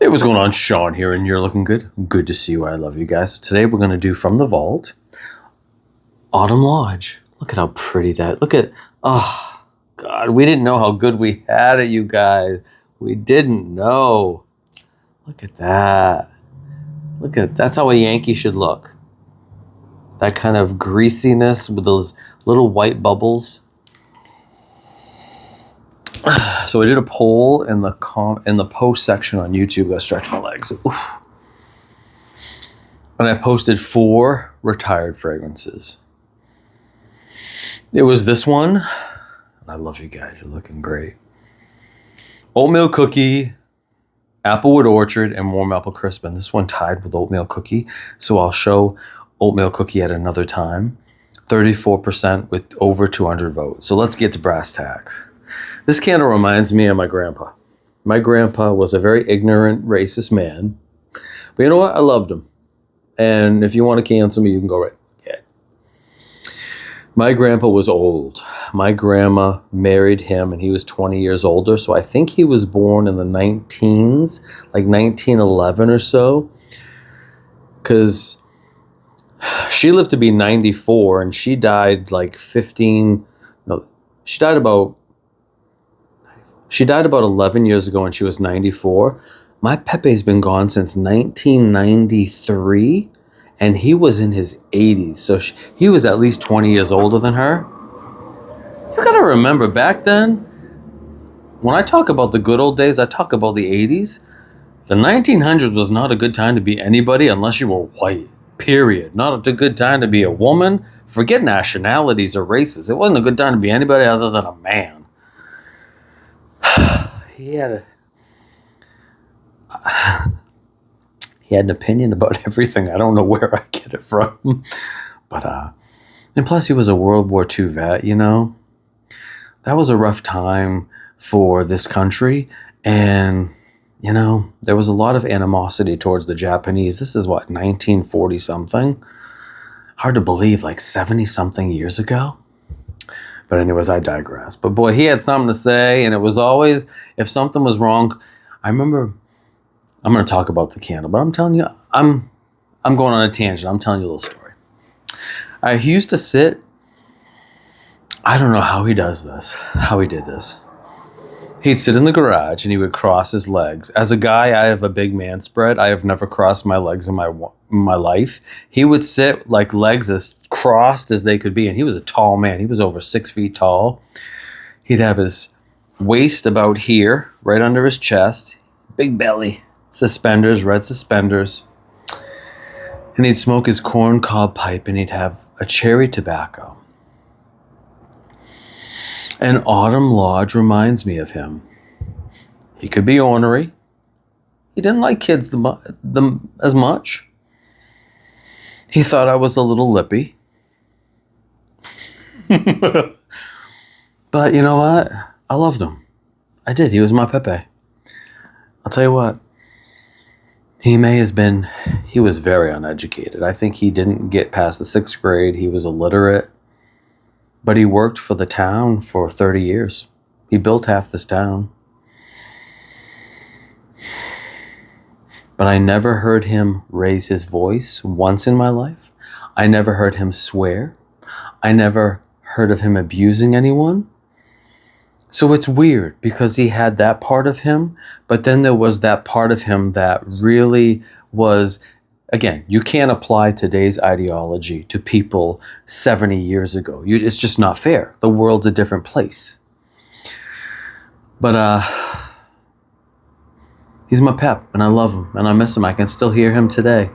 Hey, what's going on? Shawn here, and you're looking good. Good to see you. I love you guys. So today we're going to do From the Vault, Autumn Lodge. Look at how pretty that. Look at, oh, God, we didn't know how good we had it, you guys. We didn't know. Look at that. That's how a Yankee should look. That kind of greasiness with those little white bubbles. So I did a poll in the post section on YouTube. I stretch my legs. Oof. And I posted 4 retired fragrances. It was this one. I love you guys. You're looking great. Oatmeal Cookie, Applewood Orchard, and Warm Apple Crisp. And this one tied with Oatmeal Cookie. So I'll show Oatmeal Cookie at another time. 34% with over 200 votes. So let's get to brass tacks. This candle reminds me of my grandpa. My grandpa was a very ignorant, racist man. But you know what? I loved him. And if you want to cancel me, you can go right ahead. My grandpa was old. My grandma married him, and he was 20 years older. So I think he was born in the 19s, like 1911 or so. Because she lived to be 94, and she died like she died about 11 years ago when she was 94. My Pepe's been gone since 1993, and he was in his 80s. So he was at least 20 years older than her. You gotta remember, back then, when I talk about the good old days, I talk about the 80s. The 1900s was not a good time to be anybody unless you were white, period. Not a good time to be a woman. Forget nationalities or races. It wasn't a good time to be anybody other than a man. He had an opinion about everything. I don't know where I get it from. But, and plus he was a World War II vet, you know. That was a rough time for this country. And, you know, there was a lot of animosity towards the Japanese. This is what, 1940 something? Hard to believe, like 70 something years ago. But anyways, I digress. But boy, he had something to say, and it was always, if something was wrong, I remember, I'm going to talk about the candle, but I'm telling you, I'm going on a tangent. I'm telling you a little story. He used to sit, I don't know how he did this. He'd sit in the garage and he would cross his legs. As a guy, I have a big man spread. I have never crossed my legs in my life. He would sit like legs as crossed as they could be. And he was a tall man. He was over 6 feet tall. He'd have his waist about here, right under his chest. Big belly, suspenders, red suspenders. And he'd smoke his corncob pipe and he'd have a cherry tobacco. And Autumn Lodge reminds me of him. He could be ornery. He didn't like kids as much. He thought I was a little lippy. But you know what? I loved him. I did. He was my Pepe. I'll tell you what. He was very uneducated. I think he didn't get past the 6th grade. He was illiterate. But he worked for the town for 30 years. He built half this town. But I never heard him raise his voice once in my life. I never heard him swear. I never heard of him abusing anyone. So it's weird because he had that part of him, but then there was that part of him that really was, again, you can't apply today's ideology to people 70 years ago. It's just not fair. The world's a different place. But he's my pep, and I love him, and I miss him. I can still hear him today.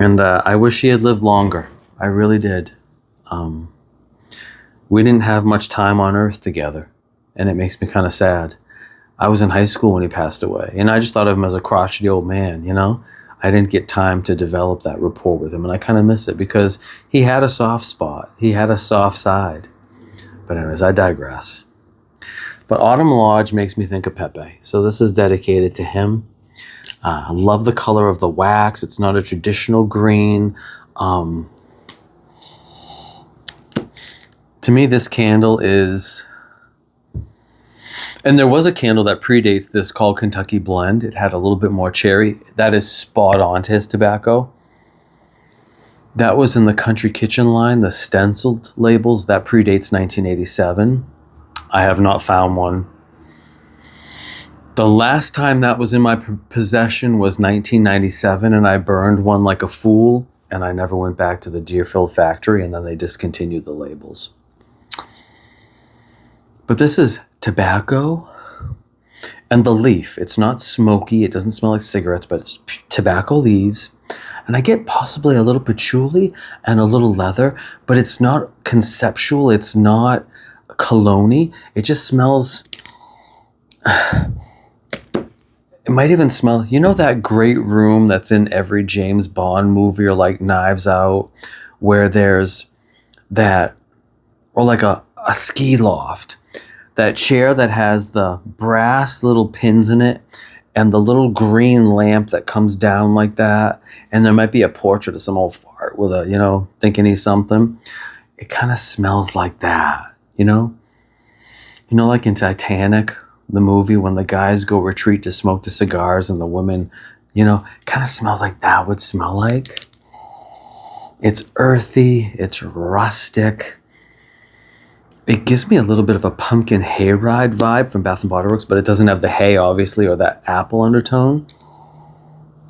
And I wish he had lived longer. I really did. We didn't have much time on Earth together, and it makes me kind of sad. I was in high school when he passed away, and I just thought of him as a crotchety old man, you know? I didn't get time to develop that rapport with him, and I kind of miss it because he had a soft spot. He had a soft side. But anyways, I digress. But Autumn Lodge makes me think of Pepe, so this is dedicated to him. I love the color of the wax. It's not a traditional green. To me, this candle is And there was a candle that predates this called Kentucky Blend. It had a little bit more cherry. That is spot on to his tobacco. That was in the Country Kitchen line, the stenciled labels. That predates 1987. I have not found one. The last time that was in my possession was 1997, and I burned one like a fool, and I never went back to the Deerfield factory, and then they discontinued the labels. But this is tobacco and the leaf. It's not smoky. It doesn't smell like cigarettes, but it's tobacco leaves. And I get possibly a little patchouli and a little leather, but it's not conceptual. It's not cologne-y. It just smells... It might even smell, you know, that great room that's in every James Bond movie or like Knives Out, where there's that, or like a ski loft, that chair that has the brass little pins in it and the little green lamp that comes down like that. And there might be a portrait of some old fart with a, you know, thinking he's something. It kind of smells like that, you know? You know, like in Titanic, the movie, when the guys go retreat to smoke the cigars and the women, you know, kind of smells like that would smell like. It's earthy, it's rustic. It gives me a little bit of a pumpkin hayride vibe from Bath & Body Works, but it doesn't have the hay, obviously, or that apple undertone.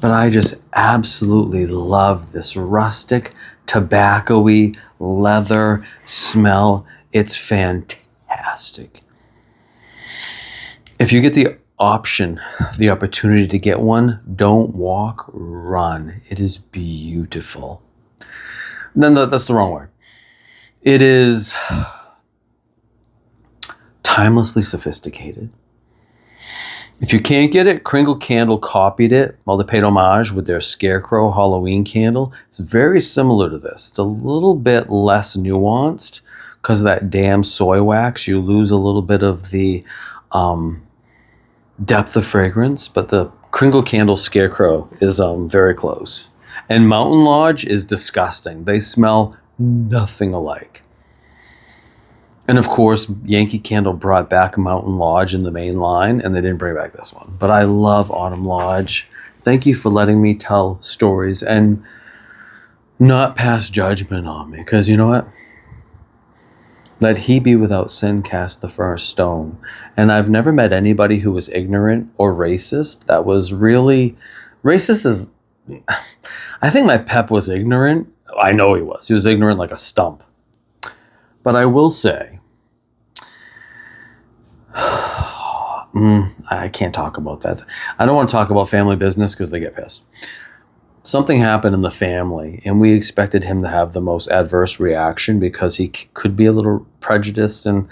But I just absolutely love this rustic, tobacco-y, leather smell. It's fantastic. If you get the option, the opportunity to get one, don't walk, run. It is beautiful. No, that's the wrong word. It is timelessly sophisticated. If you can't get it, Kringle Candle copied it. Well, they paid homage with their Scarecrow Halloween candle. It's very similar to this. It's a little bit less nuanced because of that damn soy wax. You lose a little bit of the depth of fragrance, but the Kringle Candle Scarecrow is very close. And Mountain Lodge is disgusting. They smell nothing alike. And of course, Yankee Candle brought back Mountain Lodge in the main line, and they didn't bring back this one. But I love Autumn Lodge. Thank you for letting me tell stories and not pass judgment on me, because you know what? Let he be without sin cast the first stone. And I've never met anybody who was ignorant or racist. That was really... Racist is... I think my Pep was ignorant. I know he was. He was ignorant like a stump. But I will say... I can't talk about that. I don't want to talk about family business because they get pissed. Something happened in the family, and we expected him to have the most adverse reaction because he could be a little prejudiced, and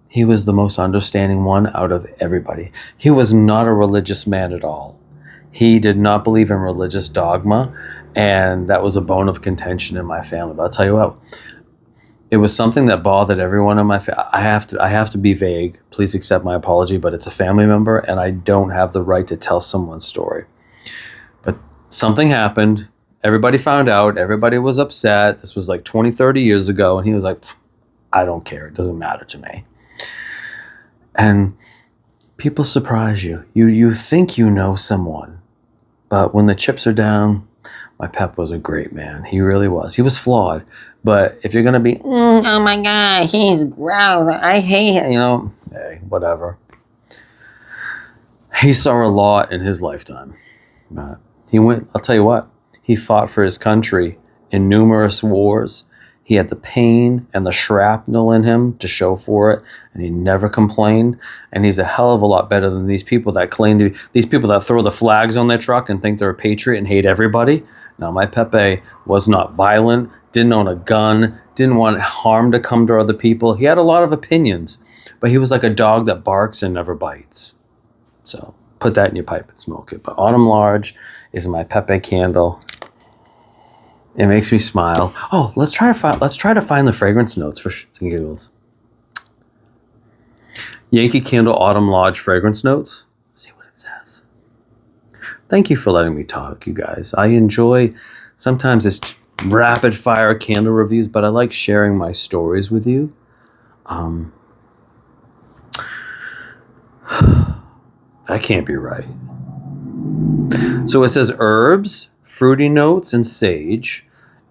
he was the most understanding one out of everybody. He was not a religious man at all. He did not believe in religious dogma, and that was a bone of contention in my family. But I'll tell you what, it was something that bothered everyone in my family. I have to be vague. Please accept my apology, but it's a family member, and I don't have the right to tell someone's story. Something happened. Everybody found out. Everybody was upset. This was like 20, 30 years ago. And he was like, I don't care. It doesn't matter to me. And people surprise you. You think you know someone. But when the chips are down, my Pep was a great man. He really was. He was flawed. But if you're going to be, oh my God, he's gross. I hate him. You know, hey, whatever. He saw a lot in his lifetime. But I'll tell you what, he fought for his country in numerous wars. He had the pain and the shrapnel in him to show for it, and he never complained. And he's a hell of a lot better than these people that claim to be, these people that throw the flags on their truck and think they're a patriot and hate everybody. Now, my Pepe was not violent, didn't own a gun, didn't want harm to come to other people. He had a lot of opinions, but he was like a dog that barks and never bites. So put that in your pipe and smoke it. But Autumn Lodge is my Pepe candle. It makes me smile. Oh, let's try to find the fragrance notes for shits and giggles. Yankee Candle Autumn Lodge fragrance notes. Let's see what it says. Thank you for letting me talk, you guys. I enjoy sometimes it's rapid fire candle reviews, but I like sharing my stories with you. That can't be right. So it says herbs, fruity notes, and sage.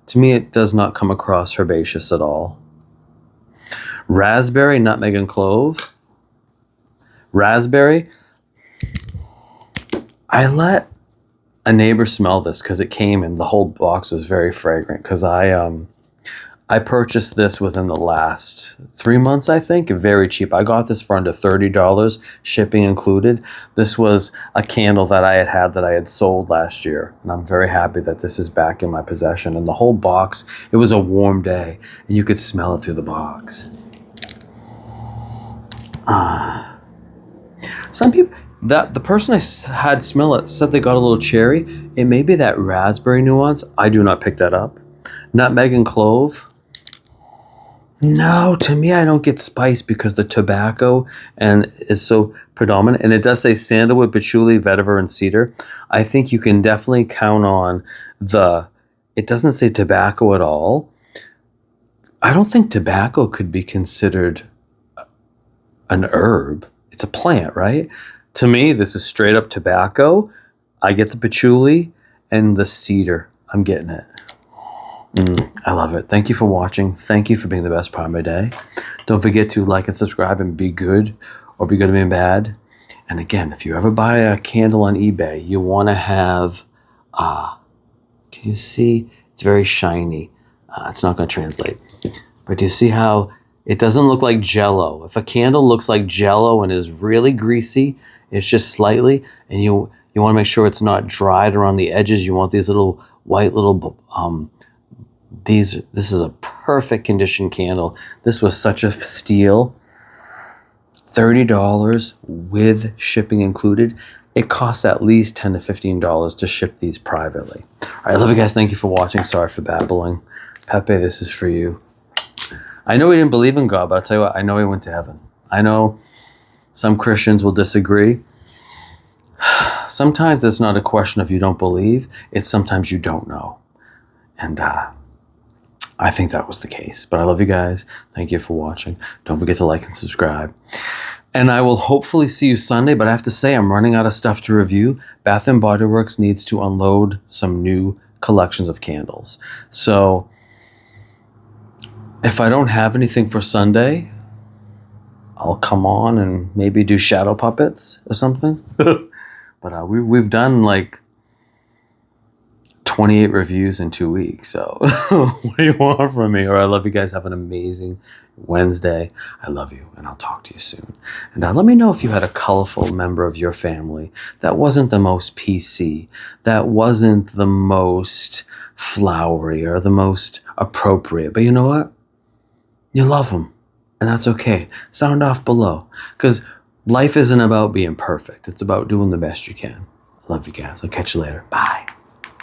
To me, it does not come across herbaceous at all. Raspberry, nutmeg, and clove. Raspberry. I let a neighbor smell this because it came and the whole box was very fragrant, because I purchased this within the last 3 months, I think, very cheap. I got this for under $30, shipping included. This was a candle that I had sold last year, and I'm very happy that this is back in my possession. And the whole box, it was a warm day, and you could smell it through the box. Some people, the person I had smell it said they got a little cherry. It may be that raspberry nuance. I do not pick that up. Nutmeg and clove. No, to me, I don't get spice because the tobacco is so predominant. And it does say sandalwood, patchouli, vetiver, and cedar. I think you can definitely count on it doesn't say tobacco at all. I don't think tobacco could be considered an herb. It's a plant, right? To me, this is straight up tobacco. I get the patchouli and the cedar. I'm getting it. I love it. Thank you for watching. Thank you for being the best part of my day. Don't forget to like and subscribe and be good, or be good at being bad. And again, if you ever buy a candle on eBay, you want to have, can you see? It's very shiny. It's not going to translate. But do you see how it doesn't look like Jell-O? If a candle looks like Jell-O and is really greasy, it's just slightly, and you want to make sure it's not dried around the edges. You want these little white this is a perfect condition candle. This was such a steal. $30 with shipping included. It costs at least $10 to $15 to ship these privately. All right, I love you guys. Thank you for watching. Sorry for babbling. Pepe, this is for you. I know he didn't believe in God, but I'll tell you what, I know he went to heaven. I know some Christians will disagree. Sometimes it's not a question of you don't believe. It's sometimes you don't know. And I think that was the case. But I love you guys. Thank you for watching. Don't forget to like and subscribe. And I will hopefully see you Sunday. But I have to say, I'm running out of stuff to review. Bath & Body Works needs to unload some new collections of candles. So if I don't have anything for Sunday, I'll come on and maybe do shadow puppets or something. But we've done like 28 reviews in 2 weeks. So what do you want from me? Or I love you guys. Have an amazing Wednesday. I love you, and I'll talk to you soon. And let me know if you had a colorful member of your family that wasn't the most PC, that wasn't the most flowery or the most appropriate. But you know what? You love them, and that's okay. Sound off below, because life isn't about being perfect. It's about doing the best you can. I love you guys. I'll catch you later. Bye.